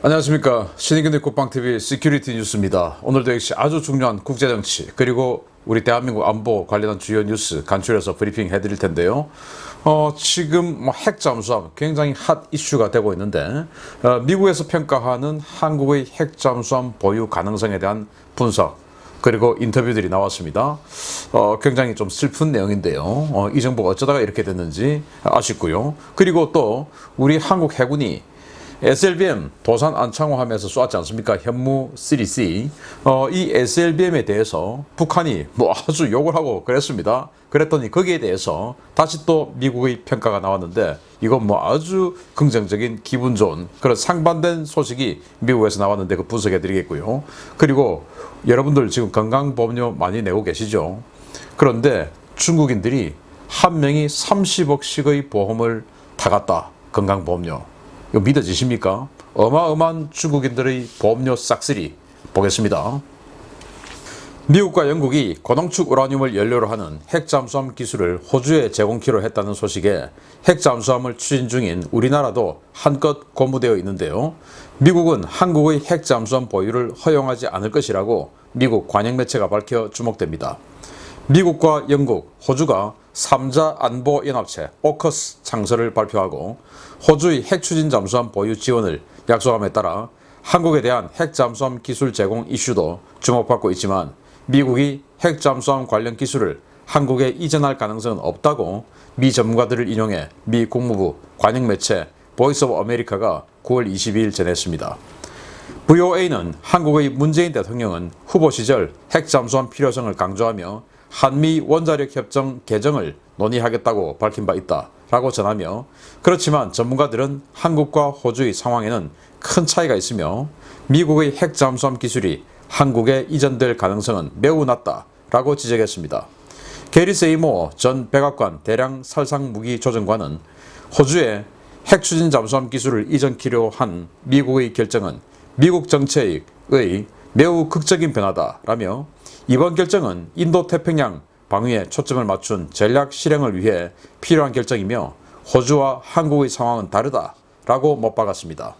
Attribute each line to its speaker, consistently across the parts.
Speaker 1: 안녕하십니까. 신의균의 국방TV 시큐리티 뉴스입니다. 오늘도 역시 아주 중요한 국제정치 그리고 우리 대한민국 안보 관련한 주요 뉴스 간추려서 브리핑 해드릴 텐데요. 지금 핵 잠수함 굉장히 핫 이슈가 되고 있는데 미국에서 평가하는 한국의 핵 잠수함 보유 가능성에 대한 분석 그리고 인터뷰들이 나왔습니다. 굉장히 좀 슬픈 내용인데요. 이 정부가 어쩌다가 이렇게 됐는지 아쉽고요. 그리고 또 우리 한국 해군이 SLBM 도산 안창호함에서 쏘았지 않습니까? 현무 3C. 이 SLBM에 대해서 북한이 아주 욕을 하고 그랬습니다. 그랬더니 거기에 대해서 다시 또 미국의 평가가 나왔는데 이건 아주 긍정적인 기분 좋은 그런 상반된 소식이 미국에서 나왔는데 그 분석해 드리겠고요. 그리고 여러분들 지금 건강보험료 많이 내고 계시죠? 그런데 중국인들이 한 명이 30억씩의 보험을 타갔다. 건강보험료. 이거 믿어지십니까? 어마어마한 중국인들의 보험료 싹쓸이 보겠습니다. 미국과 영국이 고농축 우라늄을 연료로 하는 핵잠수함 기술을 호주에 제공키로 했다는 소식에 핵잠수함을 추진 중인 우리나라도 한껏 고무되어 있는데요. 미국은 한국의 핵잠수함 보유를 허용하지 않을 것이라고 미국 관영매체가 밝혀 주목됩니다. 미국과 영국, 호주가 3자 안보연합체 오커스 창설을 발표하고 호주의 핵추진 잠수함 보유 지원을 약속함에 따라 한국에 대한 핵잠수함 기술 제공 이슈도 주목받고 있지만 미국이 핵잠수함 관련 기술을 한국에 이전할 가능성은 없다고 미 전문가들을 인용해 미 국무부 관영매체 보이스 오브 아메리카가 9월 22일 전했습니다. VOA는 한국의 문재인 대통령은 후보 시절 핵잠수함 필요성을 강조하며 한미 원자력 협정 개정을 논의하겠다고 밝힌 바 있다 라고 전하며 그렇지만 전문가들은 한국과 호주의 상황에는 큰 차이가 있으며 미국의 핵잠수함 기술이 한국에 이전될 가능성은 매우 낮다 라고 지적했습니다. 게리 세이모 전 백악관 대량 살상 무기 조정관은 호주에 핵추진 잠수함 기술을 이전키로 한 미국의 결정은 미국 정책의 매우 극적인 변화다라며 이번 결정은 인도태평양 방위에 초점을 맞춘 전략 실행을 위해 필요한 결정이며 호주와 한국의 상황은 다르다라고 못 박았습니다.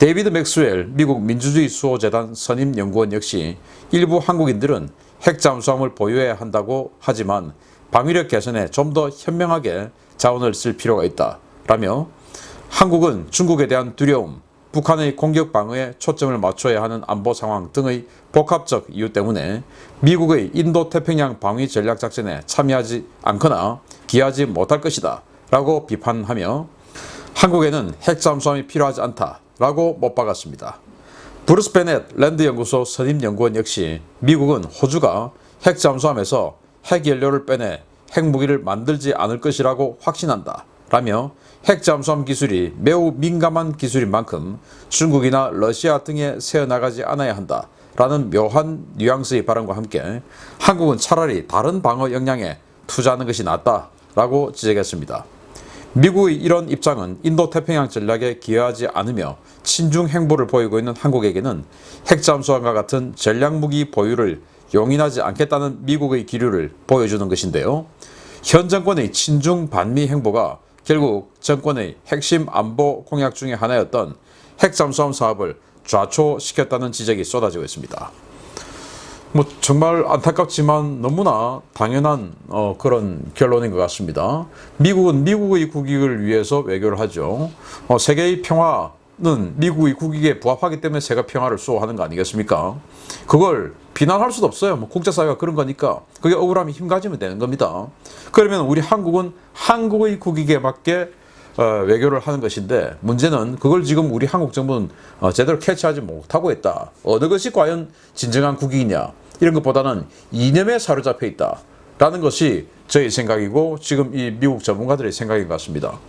Speaker 1: 데이비드 맥스웰 미국 민주주의 수호재단 선임 연구원 역시 일부 한국인들은 핵잠수함을 보유해야 한다고 하지만 방위력 개선에 좀 더 현명하게 자원을 쓸 필요가 있다라며 한국은 중국에 대한 두려움, 북한의 공격 방어에 초점을 맞춰야 하는 안보 상황 등의 복합적 이유 때문에 미국의 인도태평양 방위 전략 작전에 참여하지 않거나 기여하지 못할 것이다 라고 비판하며 한국에는 핵잠수함이 필요하지 않다 라고 못 박았습니다. 브루스 베넷 랜드연구소 선임연구원 역시 미국은 호주가 핵잠수함에서 핵연료를 빼내 핵무기를 만들지 않을 것이라고 확신한다 라며 핵잠수함 기술이 매우 민감한 기술인 만큼 중국이나 러시아 등에 새어나가지 않아야 한다 라는 묘한 뉘앙스의 발언과 함께 한국은 차라리 다른 방어 역량에 투자하는 것이 낫다 라고 지적했습니다. 미국의 이런 입장은 인도태평양 전략에 기여하지 않으며 친중 행보를 보이고 있는 한국에게는 핵잠수함과 같은 전략무기 보유를 용인하지 않겠다는 미국의 기류를 보여주는 것인데요. 현 정권의 친중 반미 행보가 결국 정권의 핵심 안보 공약 중의 하나였던 핵잠수함 사업을 좌초시켰다는 지적이 쏟아지고 있습니다. 정말 안타깝지만 너무나 당연한 그런 결론인 것 같습니다. 미국은 미국의 국익을 위해서 외교를 하죠. 세계의 평화는 미국의 국익에 부합하기 때문에 세계 평화를 수호하는 거 아니겠습니까? 그걸 비난할 수도 없어요. 국제사회가 그런 거니까 그게 억울함이 힘가지면 되는 겁니다. 그러면 우리 한국은 한국의 국익에 맞게 외교를 하는 것인데 문제는 그걸 지금 우리 한국 정부는 제대로 캐치하지 못하고 있다. 어느 것이 과연 진정한 국익이냐 이런 것보다는 이념에 사로잡혀 있다라는 것이 저희 생각이고 지금 이 미국 전문가들의 생각인 것 같습니다.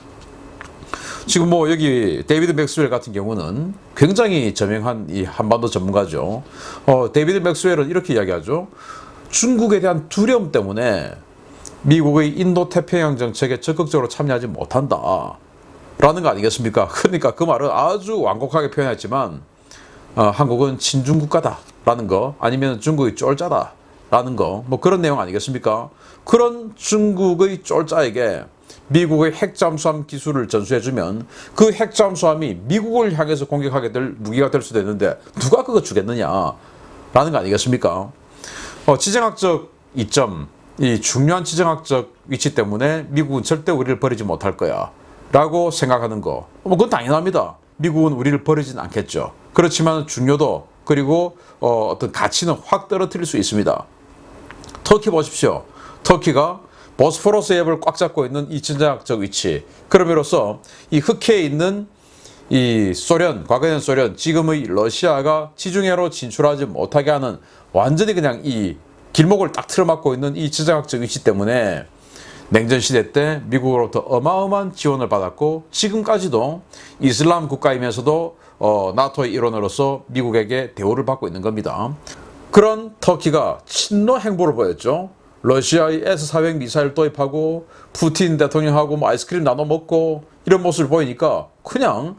Speaker 1: 지금 여기 데이비드 맥스웰 같은 경우는 굉장히 저명한 이 한반도 전문가죠. 데이비드 맥스웰은 이렇게 이야기하죠. 중국에 대한 두려움 때문에 미국의 인도태평양 정책에 적극적으로 참여하지 못한다 라는 거 아니겠습니까? 그러니까 그 말은 아주 완곡하게 표현했지만 한국은 친중 국가다 라는 거 아니면 중국의 쫄자다 라는 거 그런 내용 아니겠습니까? 그런 중국의 쫄자에게 미국의 핵잠수함 기술을 전수해주면 그 핵잠수함이 미국을 향해서 공격하게 될 무기가 될 수도 있는데 누가 그거 주겠느냐라는 거 아니겠습니까? 지정학적 이점, 이 중요한 지정학적 위치 때문에 미국은 절대 우리를 버리지 못할 거야 라고 생각하는 거, 그건 당연합니다. 미국은 우리를 버리진 않겠죠. 그렇지만 중요도 그리고 어떤 가치는 확 떨어뜨릴 수 있습니다. 터키 보십시오. 터키가 보스포러스 해협을 꽉 잡고 있는 이 지정학적 위치, 그럼으로써 이 흑해에 있는 이 소련, 과거에는 소련, 지금의 러시아가 지중해로 진출하지 못하게 하는 완전히 그냥 이 길목을 딱 틀어막고 있는 이 지정학적 위치 때문에 냉전시대 때 미국으로부터 어마어마한 지원을 받았고, 지금까지도 이슬람 국가이면서도 나토의 일원으로서 미국에게 대우를 받고 있는 겁니다. 그런 터키가 친러 행보를 보였죠. 러시아의 S-400 미사일 도입하고 푸틴 대통령하고 뭐 아이스크림 나눠 먹고 이런 모습을 보이니까 그냥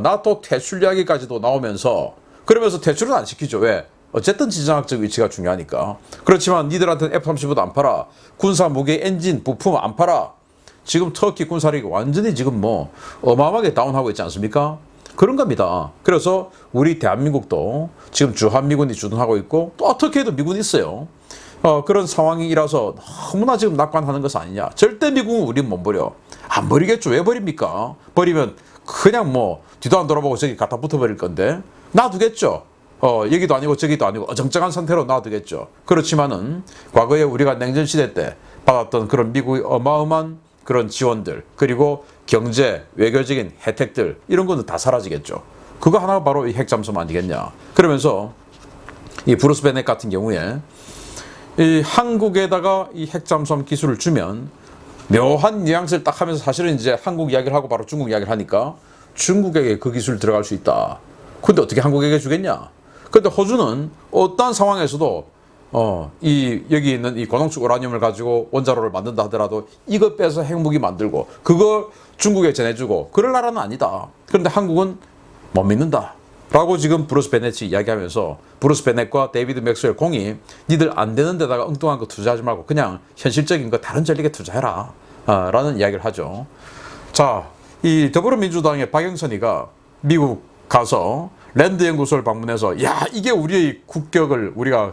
Speaker 1: 나토 퇴출 이야기까지도 나오면서, 그러면서 퇴출은 안 시키죠. 왜? 어쨌든 지정학적 위치가 중요하니까. 그렇지만 니들한테는 F-35도 안 팔아, 군사 무기 엔진 부품 안 팔아. 지금 터키 군사력이 완전히 지금 뭐 어마어마하게 다운하고 있지 않습니까? 그런 겁니다. 그래서 우리 대한민국도 지금 주한미군이 주둔하고 있고 또 터키에도 미군이 있어요. 그런 상황이라서 너무나 지금 낙관하는 것은 아니냐. 절대 미국은 우린 못 버려. 안 버리겠죠. 왜 버립니까? 버리면 그냥 뭐 뒤도 안 돌아보고 저기 갖다 붙어버릴 건데 놔두겠죠. 여기도 아니고 저기도 아니고 어정쩡한 상태로 놔두겠죠. 그렇지만은 과거에 우리가 냉전시대 때 받았던 그런 미국의 어마어마한 그런 지원들, 그리고 경제, 외교적인 혜택들, 이런 거는 다 사라지겠죠. 그거 하나가 바로 이 핵잠수함 아니겠냐. 그러면서 이 브루스 베넷 같은 경우에 이 한국에다가 이 핵잠수함 기술을 주면 묘한 뉘앙스를 딱 하면서 사실은 이제 한국 이야기를 하고 바로 중국 이야기를 하니까 중국에게 그 기술 들어갈 수 있다. 근데 어떻게 한국에게 주겠냐? 근데 호주는 어떠한 상황에서도 여기 있는 이 고농축 우라늄을 가지고 원자로를 만든다 하더라도 이것 빼서 핵무기 만들고 그걸 중국에 전해주고 그럴 나라는 아니다. 그런데 한국은 못 믿는다 라고 지금 브루스 베넷이 이야기하면서, 브루스 베넷과 데이비드 맥스웰 공이 니들 안 되는 데다가 엉뚱한 거 투자하지 말고 그냥 현실적인 거 다른 전략에 투자해라 라는 이야기를 하죠. 자, 이 더불어민주당의 박영선이가 미국 가서 랜드 연구소를 방문해서 야, 이게 우리의 국격을 우리가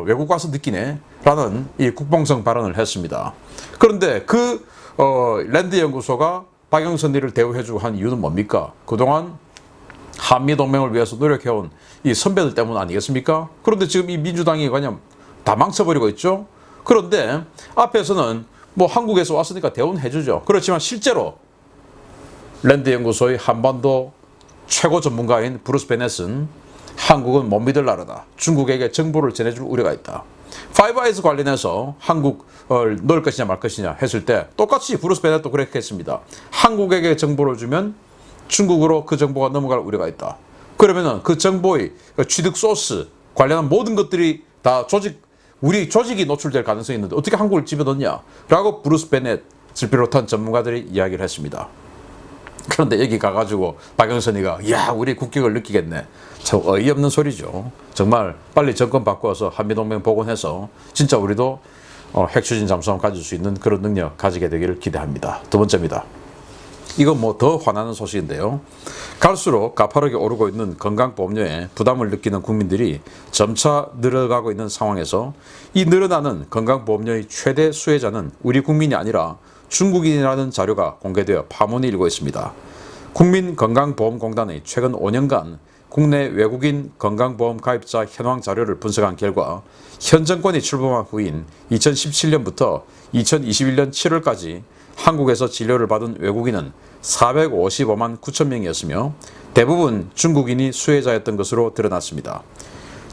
Speaker 1: 외국 가서 느끼네 라는 이 국뽕성 발언을 했습니다. 그런데 그 랜드 연구소가 박영선이를 대우해주고 한 이유는 뭡니까? 그동안 한미동맹을 위해서 노력해온 이 선배들 때문 아니겠습니까? 그런데 지금 이 민주당이 그냥 다 망쳐버리고 있죠. 그런데 앞에서는 뭐 한국에서 왔으니까 대우해주죠. 그렇지만 실제로 랜드 연구소의 한반도 최고 전문가인 브루스 베넷은 한국은 못 믿을 나라다. 중국에게 정보를 전해줄 우려가 있다. 파이브 아이즈 관련해서 한국을 넣을 것이냐 말 것이냐 했을 때 똑같이 브루스 베넷도 그렇게 했습니다. 한국에게 정보를 주면 중국으로 그 정보가 넘어갈 우려가 있다. 그러면은 그 정보의 취득 소스 관련한 모든 것들이 다 우리 조직이 노출될 가능성이 있는데 어떻게 한국을 집어넣냐 라고 브루스 베넷을 비롯한 전문가들이 이야기를 했습니다. 그런데 여기 가가지고 박영선이가 야, 우리 국격을 느끼겠네. 참 어이없는 소리죠. 정말 빨리 정권 바꿔서 한미동맹 복원해서 진짜 우리도 핵추진 잠수함 가질 수 있는 그런 능력 가지게 되기를 기대합니다. 두 번째입니다. 이건 뭐 더 화나는 소식인데요. 갈수록 가파르게 오르고 있는 건강보험료에 부담을 느끼는 국민들이 점차 늘어가고 있는 상황에서 이 늘어나는 건강보험료의 최대 수혜자는 우리 국민이 아니라 중국인이라는 자료가 공개되어 파문이 일고 있습니다. 국민건강보험공단의 최근 5년간 국내 외국인 건강보험 가입자 현황 자료를 분석한 결과 현 정권이 출범한 후인 2017년부터 2021년 7월까지 한국에서 진료를 받은 외국인은 455만 9천 명이었으며 대부분 중국인이 수혜자였던 것으로 드러났습니다.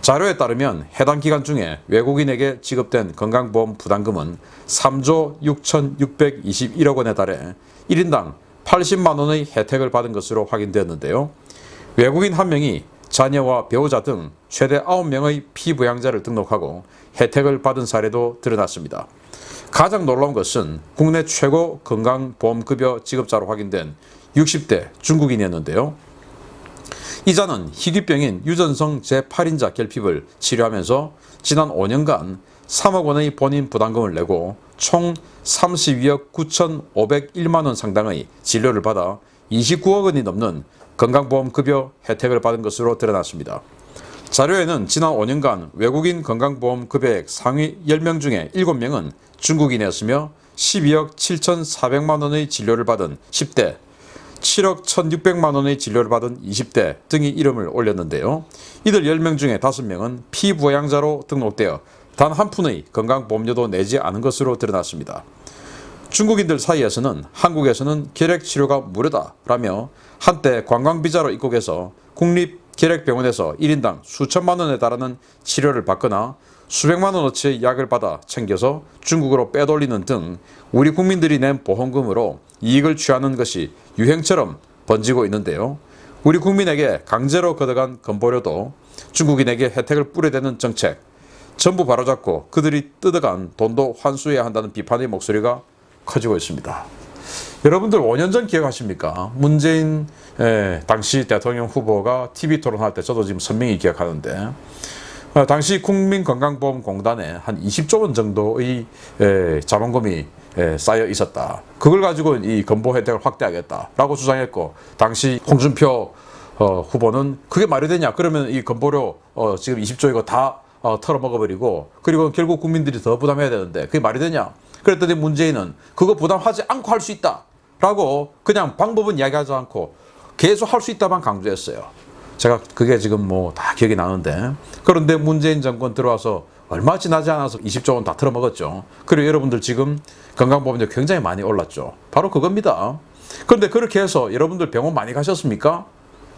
Speaker 1: 자료에 따르면 해당 기간 중에 외국인에게 지급된 건강보험 부담금은 3조 6,621억 원에 달해 1인당 80만 원의 혜택을 받은 것으로 확인되었는데요. 외국인 한 명이 자녀와 배우자 등 최대 9명의 피부양자를 등록하고 혜택을 받은 사례도 드러났습니다. 가장 놀라운 것은 국내 최고 건강보험급여 지급자로 확인된 60대 중국인이었는데요. 이자는 희귀병인 유전성 제8인자 결핍을 치료하면서 지난 5년간 3억 원의 본인 부담금을 내고 총 32억 9,501만 원 상당의 진료를 받아 29억 원이 넘는 건강보험급여 혜택을 받은 것으로 드러났습니다. 자료에는 지난 5년간 외국인 건강보험급여액 상위 10명 중에 7명은 중국인이었으며 12억 7,400만 원의 진료를 받은 10대, 7억 1,600만 원의 진료를 받은 20대 등이 이름을 올렸는데요. 이들 10명 중에 5명은 피부양자로 등록되어 단 한 푼의 건강보험료도 내지 않은 것으로 드러났습니다. 중국인들 사이에서는 한국에서는 결핵치료가 무료다라며 한때 관광비자로 입국해서 국립결핵병원에서 1인당 수천만 원에 달하는 치료를 받거나 수백만 원어치의 약을 받아 챙겨서 중국으로 빼돌리는 등 우리 국민들이 낸 보험금으로 이익을 취하는 것이 유행처럼 번지고 있는데요. 우리 국민에게 강제로 걷어간 건보료도 중국인에게 혜택을 뿌려대는 정책, 전부 바로잡고 그들이 뜯어간 돈도 환수해야 한다는 비판의 목소리가 커지고 있습니다. 여러분들 5년 전 기억하십니까? 문재인 당시 대통령 후보가 TV 토론할 때 저도 지금 선명히 기억하는데 당시 국민건강보험공단에 한 20조 원 정도의 자본금이 쌓여 있었다. 그걸 가지고 이 건보 혜택을 확대하겠다라고 주장했고 당시 홍준표 후보는 그게 말이 되냐? 그러면 이 건보료 지금 20조 이거 다 털어먹어버리고 그리고 결국 국민들이 더 부담해야 되는데 그게 말이 되냐? 그랬더니 문재인은 그거 부담하지 않고 할 수 있다 라고 그냥 방법은 이야기하지 않고 계속 할 수 있다만 강조했어요. 제가 그게 지금 뭐 다 기억이 나는데 그런데 문재인 정권 들어와서 얼마 지나지 않아서 20조 원 다 털어먹었죠. 그리고 여러분들 지금 건강보험료 굉장히 많이 올랐죠. 바로 그겁니다. 그런데 그렇게 해서 여러분들 병원 많이 가셨습니까?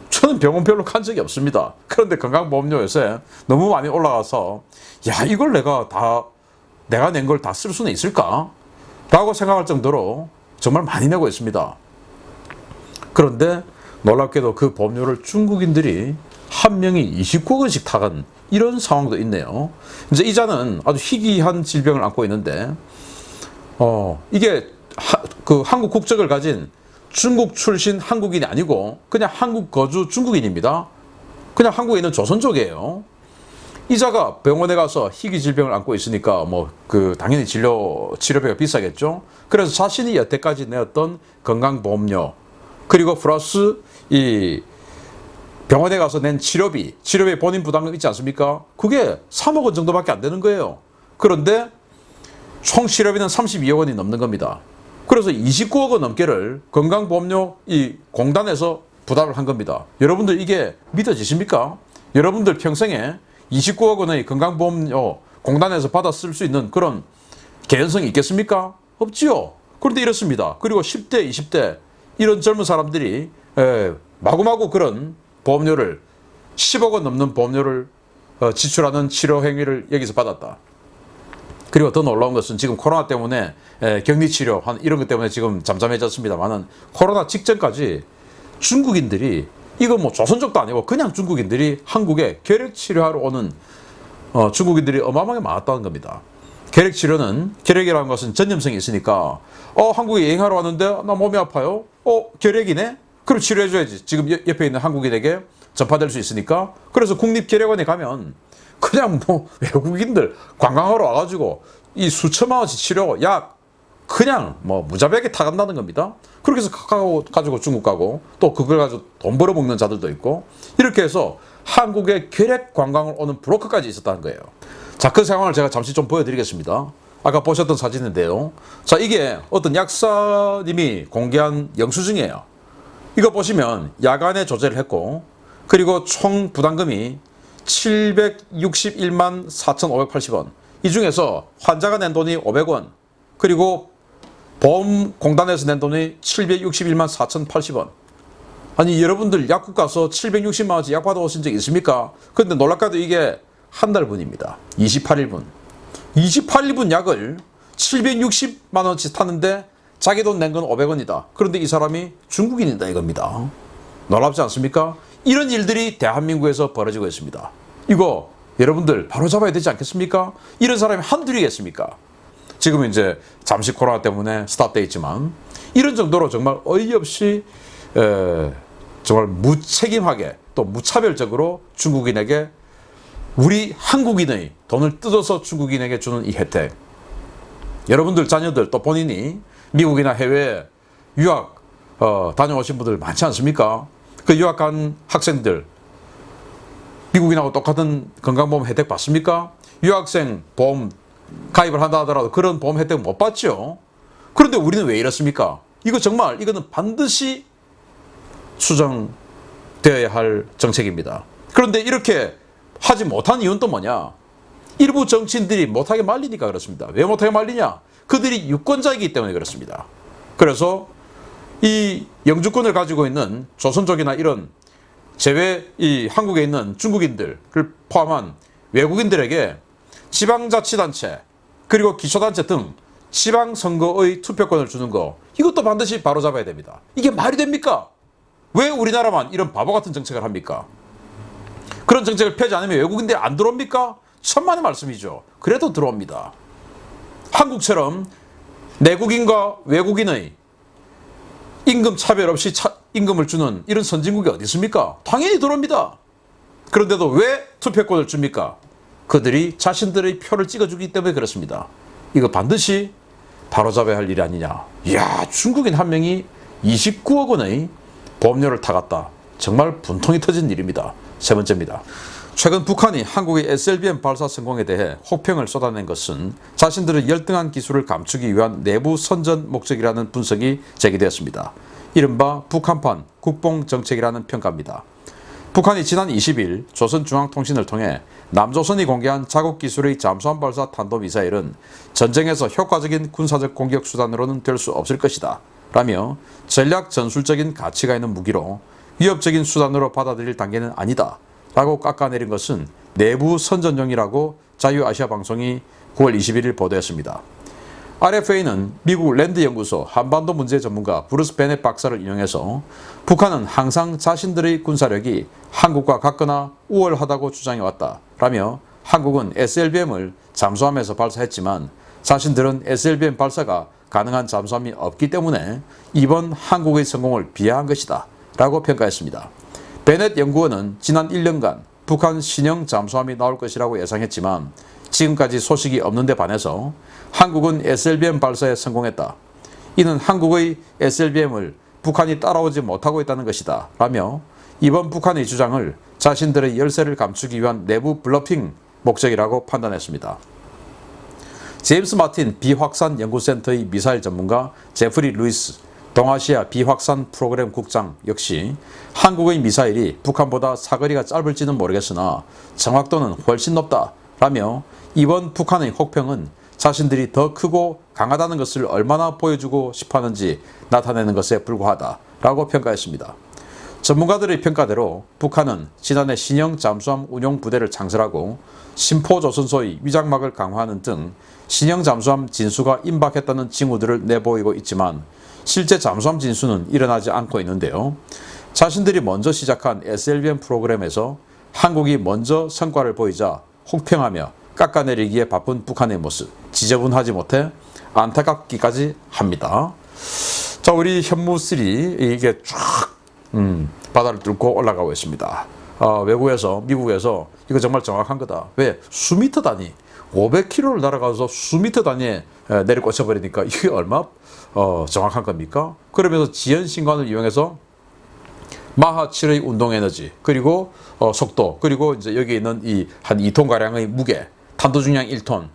Speaker 1: 저는 병원 별로 간 적이 없습니다. 그런데 건강보험료 요새 너무 많이 올라가서 야 이걸 내가 낸 걸 다 쓸 수는 있을까? 라고 생각할 정도로 정말 많이 내고 있습니다. 그런데 놀랍게도 그 보험료를 중국인들이 한 명이 29억 원씩 타간 이런 상황도 있네요. 이제 이자는 아주 희귀한 질병을 앓고 있는데 이게 그 한국 국적을 가진 중국 출신 한국인이 아니고 그냥 한국 거주 중국인입니다. 그냥 한국에 있는 조선족이에요. 이자가 병원에 가서 희귀 질병을 앓고 있으니까 당연히 치료비가 비싸겠죠. 그래서 자신이 여태까지 내었던 건강보험료 그리고 플러스 이 병원에 가서 낸 치료비 본인 부담금 있지 않습니까? 그게 3억 원 정도밖에 안 되는 거예요. 그런데 총 치료비는 32억 원이 넘는 겁니다. 그래서 29억 원 넘게를 건강보험료 이 공단에서 부담을 한 겁니다. 여러분들 이게 믿어지십니까? 여러분들 평생에 29억 원의 건강보험료 공단에서 받아 쓸 수 있는 그런 개연성이 있겠습니까? 없지요. 그런데 이렇습니다. 그리고 10대, 20대 이런 젊은 사람들이 마구마구 그런 보험료를 10억 원 넘는 보험료를 지출하는 치료 행위를 여기서 받았다. 그리고 더 놀라운 것은 지금 코로나 때문에 격리치료 이런 것 때문에 지금 잠잠해졌습니다만은 코로나 직전까지 중국인들이 이거 조선족도 아니고 그냥 중국인들이 한국에 결핵치료하러 오는 중국인들이 어마어마하게 많았다는 겁니다. 결핵이라는 것은 전염성이 있으니까 한국에 여행하러 왔는데 나 몸이 아파요. 결핵이네? 그럼 치료해줘야지. 지금 옆에 있는 한국인에게 전파될 수 있으니까. 그래서 국립결핵원에 가면 그냥 외국인들 관광하러 와가지고 이 수천만 원씩 치료 약 그냥 무자비하게 타간다는 겁니다. 그렇게 해서 가지고 중국 가고 또 그걸 가지고 돈 벌어먹는 자들도 있고 이렇게 해서 한국에 결핵 관광을 오는 브로커까지 있었다는 거예요. 자, 그 상황을 제가 잠시 좀 보여드리겠습니다. 아까 보셨던 사진인데요. 자, 이게 어떤 약사님이 공개한 영수증이에요. 이거 보시면 야간에 조제를 했고 그리고 총 부담금이 761만 4,580원. 이 중에서 환자가 낸 돈이 500원 그리고 보험공단에서 낸 돈이 761만 4,080원. 아니 여러분들 약국 가서 760만 원치 약 받아오신 적 있습니까? 그런데 놀랍게도 이게 한 달분입니다. 28일분. 28일분 약을 760만 원치 탔는데 자기 돈 낸 건 500원이다. 그런데 이 사람이 중국인이다 이겁니다. 놀랍지 않습니까? 이런 일들이 대한민국에서 벌어지고 있습니다. 이거 여러분들 바로 잡아야 되지 않겠습니까? 이런 사람이 한둘이겠습니까? 지금 이제 잠시 코로나 때문에 스탑되어 있지만 이런 정도로 정말 어이없이 정말 무책임하게 또 무차별적으로 중국인에게 우리 한국인의 돈을 뜯어서 중국인에게 주는 이 혜택. 여러분들 자녀들 또 본인이 미국이나 해외에 유학 다녀오신 분들 많지 않습니까? 그 유학 간 학생들 미국인하고 똑같은 건강보험 혜택 받습니까? 유학생 보험 가입을 한다 하더라도 그런 보험 혜택 못 받죠. 그런데 우리는 왜 이렇습니까? 이거는 반드시 수정되어야 할 정책입니다. 그런데 이렇게 하지 못한 이유는 또 뭐냐? 일부 정치인들이 못하게 말리니까 그렇습니다. 왜 못하게 말리냐? 그들이 유권자이기 때문에 그렇습니다. 그래서 이 영주권을 가지고 있는 조선족이나 이런 이 한국에 있는 중국인들을 포함한 외국인들에게 지방자치단체 그리고 기초단체 등 지방선거의 투표권을 주는 거, 이것도 반드시 바로잡아야 됩니다. 이게 말이 됩니까? 왜 우리나라만 이런 바보 같은 정책을 합니까? 그런 정책을 펴지 않으면 외국인들이 안 들어옵니까? 천만의 말씀이죠. 그래도 들어옵니다. 한국처럼 내국인과 외국인의 임금 차별 없이 임금을 주는 이런 선진국이 어디 있습니까? 당연히 들어옵니다. 그런데도 왜 투표권을 줍니까? 그들이 자신들의 표를 찍어주기 때문에 그렇습니다. 이거 반드시 바로잡아야 할 일이 아니냐. 이야, 중국인 한 명이 29억 원의 보험료를 타갔다. 정말 분통이 터진 일입니다. 세 번째입니다. 최근 북한이 한국의 SLBM 발사 성공에 대해 혹평을 쏟아낸 것은 자신들의 열등한 기술을 감추기 위한 내부 선전 목적이라는 분석이 제기되었습니다. 이른바 북한판 국뽕정책이라는 평가입니다. 북한이 지난 20일 조선중앙통신을 통해 남조선이 공개한 자국 기술의 잠수함 발사 탄도미사일은 전쟁에서 효과적인 군사적 공격 수단으로는 될 수 없을 것이다 라며 전략 전술적인 가치가 있는 무기로 위협적인 수단으로 받아들일 단계는 아니다 라고 깎아내린 것은 내부 선전용이라고 자유아시아 방송이 9월 21일 보도했습니다. RFA는 미국 랜드 연구소 한반도 문제 전문가 브루스 베넷 박사를 인용해서 북한은 항상 자신들의 군사력이 한국과 같거나 우월하다고 주장해왔다 라며 한국은 SLBM을 잠수함에서 발사했지만 자신들은 SLBM 발사가 가능한 잠수함이 없기 때문에 이번 한국의 성공을 비하한 것이다 라고 평가했습니다. 베넷 연구원은 지난 1년간 북한 신형 잠수함이 나올 것이라고 예상했지만 지금까지 소식이 없는 데 반해서 한국은 SLBM 발사에 성공했다. 이는 한국의 SLBM을 북한이 따라오지 못하고 있다는 것이다 라며 이번 북한의 주장을 자신들의 열세를 감추기 위한 내부 블러핑 목적이라고 판단했습니다. 제임스 마틴 비확산 연구센터의 미사일 전문가 제프리 루이스 동아시아 비확산 프로그램 국장 역시 한국의 미사일이 북한보다 사거리가 짧을지는 모르겠으나 정확도는 훨씬 높다 라며 이번 북한의 혹평은 자신들이 더 크고 강하다는 것을 얼마나 보여주고 싶어하는지 나타내는 것에 불과하다 라고 평가했습니다. 전문가들의 평가대로 북한은 지난해 신형 잠수함 운용 부대를 창설하고 심포조선소의 위장막을 강화하는 등 신형 잠수함 진수가 임박했다는 징후들을 내보이고 있지만 실제 잠수함 진수는 일어나지 않고 있는데요. 자신들이 먼저 시작한 SLBM 프로그램에서 한국이 먼저 성과를 보이자 혹평하며 깎아내리기에 바쁜 북한의 모습 지저분하지 못해 안타깝기까지 합니다. 자, 우리 현무3 이게 쫙 바다를 뚫고 올라가고 있습니다. 외국에서 미국에서 이거 정말 정확한 거다. 왜? 수미터 단위 500km를 날아가서 수미터 단위에 내려 꽂혀버리니까 이게 얼마 정확한 겁니까? 그러면서 지연신관을 이용해서 마하 7의 운동 에너지 그리고 속도 그리고 이제 여기 있는 이 한 2톤 가량의 무게 탄도 중량 1톤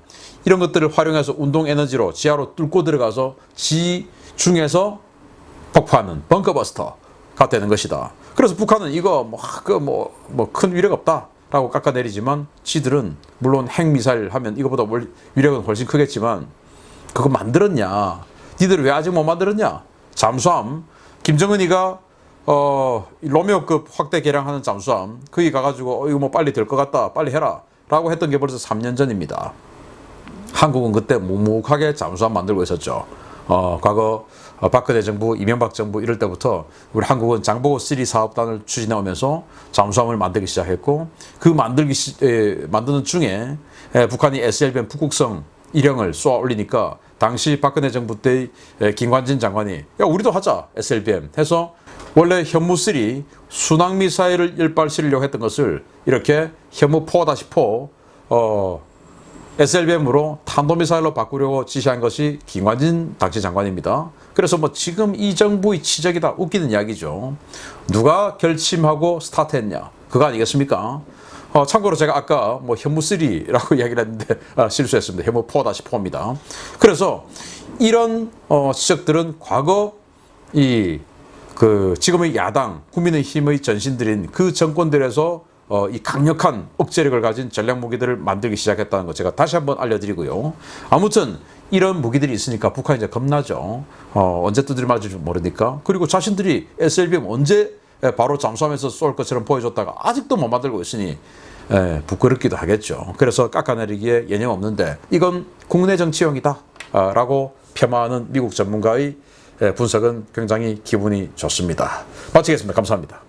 Speaker 1: 이런 것들을 활용해서 운동 에너지로 지하로 뚫고 들어가서 지중에서 폭파하는 벙커버스터가 되는 것이다. 그래서 북한은 이거 큰 위력 없다라고 깎아내리지만 지들은 물론 핵미사일 하면 이거보다 위력은 훨씬 크겠지만 그거 만들었냐? 니들 왜 아직 못 만들었냐? 잠수함 김정은이가 로미오급 확대 개량하는 잠수함 거기 가가지고 이거 빨리 될 것 같다 빨리 해라 라고 했던 게 벌써 3년 전입니다. 한국은 그때 묵묵하게 잠수함 만들고 있었죠. 과거 박근혜 정부, 이명박 정부 이럴 때부터 우리 한국은 장보고3 사업단을 추진해 오면서 잠수함을 만들기 시작했고 그 만드는 중에 북한이 SLBM 북극성 일형을 쏘아 올리니까 당시 박근혜 정부 때의 김관진 장관이 야 우리도 하자 SLBM 해서 원래 현무3 순항미사일을 일발시키려고 했던 것을 이렇게 현무4-4 SLBM으로 탄도미사일로 바꾸려고 지시한 것이 김관진 당시 장관입니다. 그래서 뭐 지금 이 정부의 치적이다 웃기는 이야기죠. 누가 결심하고 스타트했냐 그거 아니겠습니까? 참고로 제가 아까 뭐 현무3라고 이야기를 했는데 실수했습니다. 현무4-4입니다. 그래서 이런 지적들은 과거 지금의 야당 국민의힘의 전신들인 그 정권들에서 이 강력한 억제력을 가진 전략 무기들을 만들기 시작했다는 거 제가 다시 한번 알려드리고요. 아무튼 이런 무기들이 있으니까 북한이 이제 겁나죠. 언제 두드려 맞을지 모르니까. 그리고 자신들이 SLBM 언제 바로 잠수함에서 쏠 것처럼 보여줬다가 아직도 못 만들고 있으니 부끄럽기도 하겠죠. 그래서 깎아내리기에 여념 없는데 이건 국내 정치용이다 라고 폄하하는 미국 전문가의 분석은 굉장히 기분이 좋습니다. 마치겠습니다. 감사합니다.